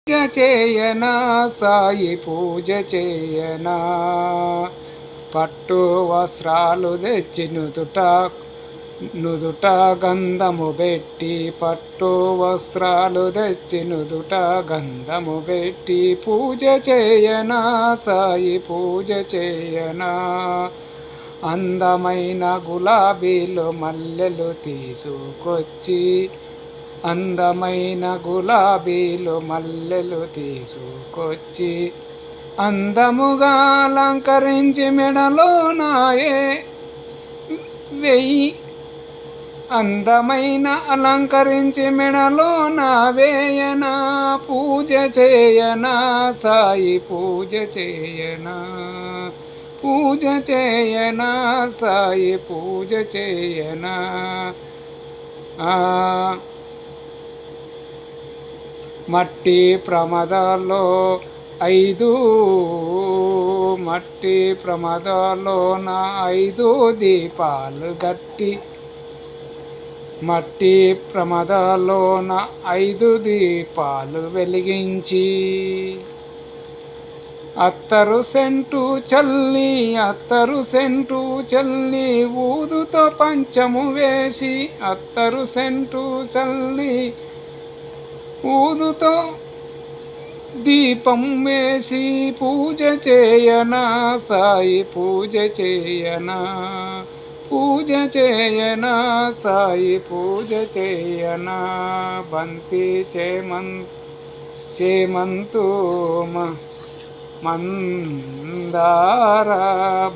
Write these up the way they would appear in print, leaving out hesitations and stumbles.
పూజ చేయనా సాయి పూజ చేయనా పట్టు వస్త్రాలు తెచ్చి నుదుట గంధము పెట్టి పట్టు వస్త్రాలు తెచ్చి నుదుట గంధము పెట్టి పూజ చేయనా సాయి పూజ చేయనా అందమైన గులాబీలు మల్లెలు తీసుకొచ్చి అందమైన గులాబీలు మల్లెలు తీసుకొచ్చి అందముగా అలంకరించి మెడలో నాయే వెయ్యి అందమైన అలంకరించి మెడలో నా వేయనా పూజ చేయనా సాయి పూజ చేయనా పూజ చేయనా సాయి పూజ చేయనా మట్టి ప్రమాదాల్లో మట్టి ప్రమాదాల్లోన 5 దీపాలు గట్టి మట్టి ప్రమాదాల్లోన 5 దీపాలు వెలిగించి అత్తరు సెంటు చల్లి ఊదుతో పంచము వేసి అత్తరు సెంటు చల్లి ఊదుతో దీపం వేసి పూజ చేయనా సాయి పూజ చేయనా పూజ చేయనా సాయి పూజ చేయనా బంతి చేమంతు మందార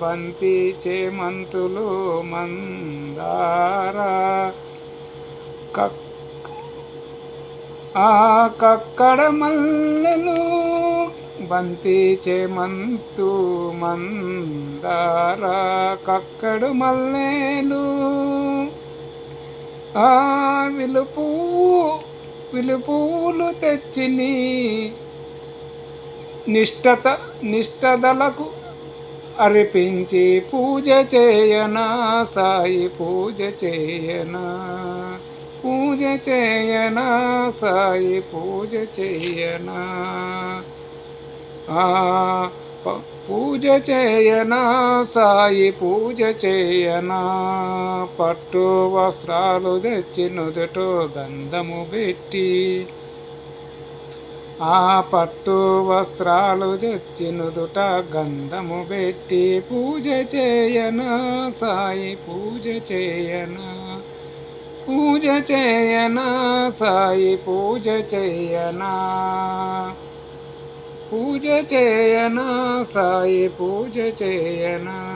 బంతి చేమంతులు మందార కక్కడ మల్లెలు బంతి చేమంతు మందార కక్కడు మల్లెలు విలుపులు తెచ్చిని నిష్టదలకు అర్పించి పూజ చేయనా సాయి పూజ చేయనా పూజ చేయనా సాయి పూజ చేయనా పూజ చేయనా సాయి పూజ చేయనా పట్టు వస్త్రాలు తెచ్చి నుదుట గంధము పెట్టి పట్టు వస్త్రాలు తెచ్చి నుదుట గంధము పెట్టి పూజ చేయనా సాయి పూజ చేయనా పూజ చేయనా సాయి పూజ చేయనా పూజ చేయనా సాయి పూజ చేయనా